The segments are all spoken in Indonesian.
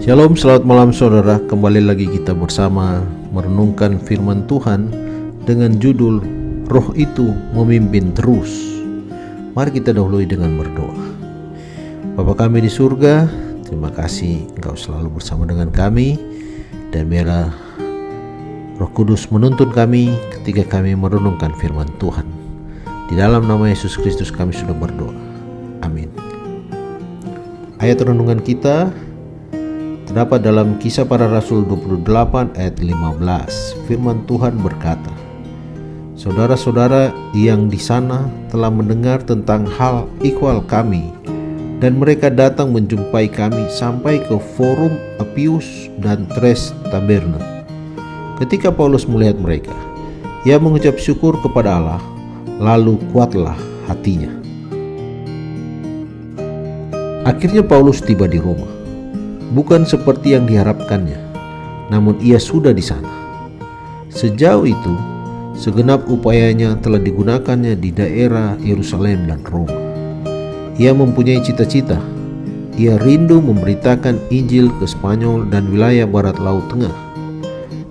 Shalom, selamat malam saudara. Kembali lagi kita bersama merenungkan firman Tuhan dengan judul Roh itu memimpin terus. Mari kita dahului dengan berdoa. Bapa kami di surga, terima kasih Engkau selalu bersama dengan kami, dan biarlah Roh Kudus menuntun kami ketika kami merenungkan firman Tuhan. Di dalam nama Yesus Kristus kami sudah berdoa. Amin. Ayat renungan kita terdapat dalam Kisah Para Rasul 28 ayat 15. Firman Tuhan berkata, "Saudara-saudara yang di sana telah mendengar tentang hal ikhwal kami, dan mereka datang menjumpai kami sampai ke Forum Appius dan Tres Taberna. Ketika Paulus melihat mereka, ia mengucap syukur kepada Allah, lalu kuatlah hatinya." Akhirnya Paulus tiba di Roma. Bukan seperti yang diharapkannya, namun ia sudah di sana. Sejauh itu, segenap upayanya telah digunakannya di daerah Yerusalem dan Roma. Ia mempunyai cita-cita. Ia rindu memberitakan Injil ke Spanyol dan wilayah Barat Laut Tengah.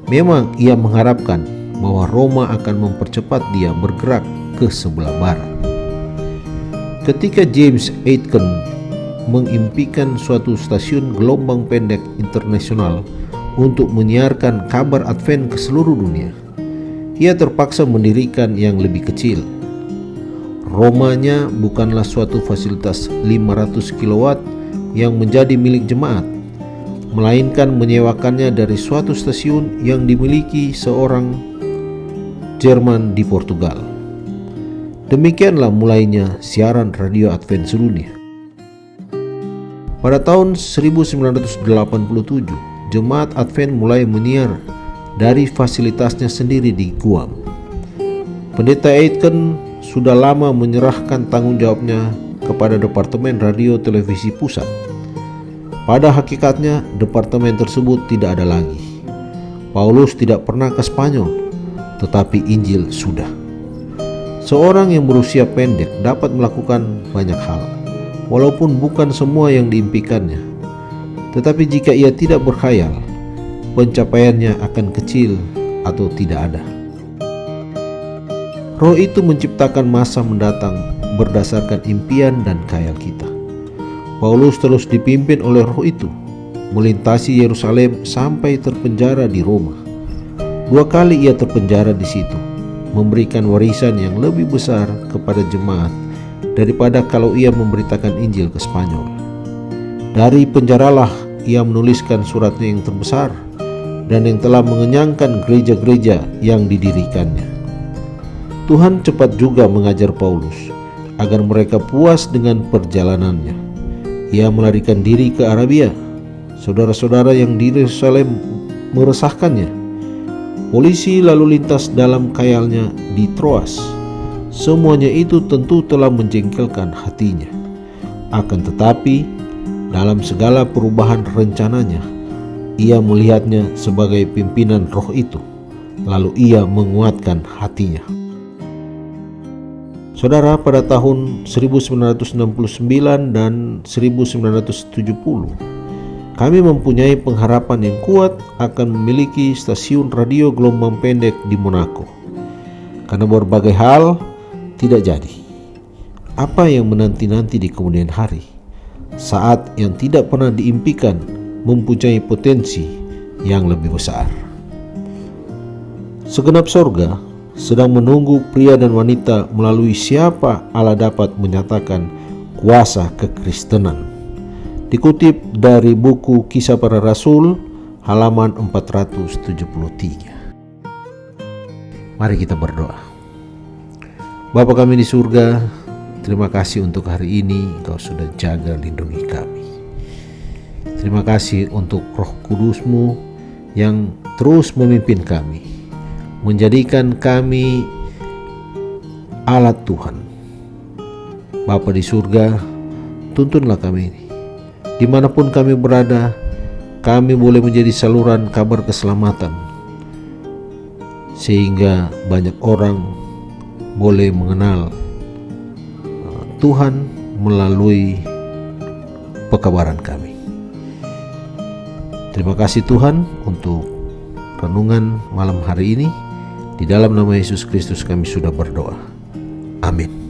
Memang ia mengharapkan bahwa Roma akan mempercepat dia bergerak ke sebelah barat. Ketika James Aitken mengimpikan suatu stasiun gelombang pendek internasional untuk menyiarkan kabar Advent ke seluruh dunia, ia terpaksa mendirikan yang lebih kecil. Romanya bukanlah suatu fasilitas 500 kilowatt yang menjadi milik jemaat, melainkan menyewakannya dari suatu stasiun yang dimiliki seorang Jerman di Portugal. Demikianlah mulainya siaran radio Advent sedunia. Pada tahun 1987, Jemaat Advent mulai menyiar dari fasilitasnya sendiri di Guam. Pendeta Aitken sudah lama menyerahkan tanggung jawabnya kepada Departemen Radio Televisi Pusat. Pada hakikatnya, departemen tersebut tidak ada lagi. Paulus tidak pernah ke Spanyol, tetapi Injil sudah. Seorang yang berusia pendek dapat melakukan banyak hal, walaupun bukan semua yang diimpikannya. Tetapi jika ia tidak berkhayal, pencapaiannya akan kecil atau tidak ada. Roh itu menciptakan masa mendatang berdasarkan impian dan khayal kita. Paulus terus dipimpin oleh Roh itu, melintasi Yerusalem sampai terpenjara di Roma. 2 kali ia terpenjara di situ, memberikan warisan yang lebih besar kepada jemaat daripada kalau ia memberitakan Injil ke Spanyol. Dari penjaralah ia menuliskan suratnya yang terbesar dan yang telah mengenyangkan gereja-gereja yang didirikannya. Tuhan cepat juga mengajar Paulus agar mereka puas dengan perjalanannya. Ia melarikan diri ke Arabia. Saudara-saudara yang di Yerusalem meresahkannya. Polisi lalu lintas dalam khayalnya di Troas. Semuanya itu tentu telah menjengkelkan hatinya. Akan tetapi, dalam segala perubahan rencananya, ia melihatnya sebagai pimpinan Roh itu, lalu ia menguatkan hatinya. Saudara, pada tahun 1969 dan 1970, kami mempunyai pengharapan yang kuat akan memiliki stasiun radio gelombang pendek di Monaco. Karena berbagai hal tidak jadi. Apa yang menanti-nanti di kemudian hari, saat yang tidak pernah diimpikan mempunyai potensi yang lebih besar. Segenap sorga sedang menunggu pria dan wanita melalui siapa Allah dapat menyatakan kuasa kekristenan. Dikutip dari buku Kisah Para Rasul halaman 473. Mari kita berdoa. Bapa kami di surga, terima kasih untuk hari ini Engkau sudah jaga lindungi kami. Terima kasih untuk Roh Kudus-Mu yang terus memimpin kami, menjadikan kami alat Tuhan. Bapa di surga, tuntunlah kami ini. Dimanapun kami berada, kami boleh menjadi saluran kabar keselamatan, sehingga banyak orang boleh mengenal Tuhan melalui pekabaran kami. Terima kasih Tuhan untuk renungan malam hari ini. Di dalam nama Yesus Kristus kami sudah berdoa. Amin.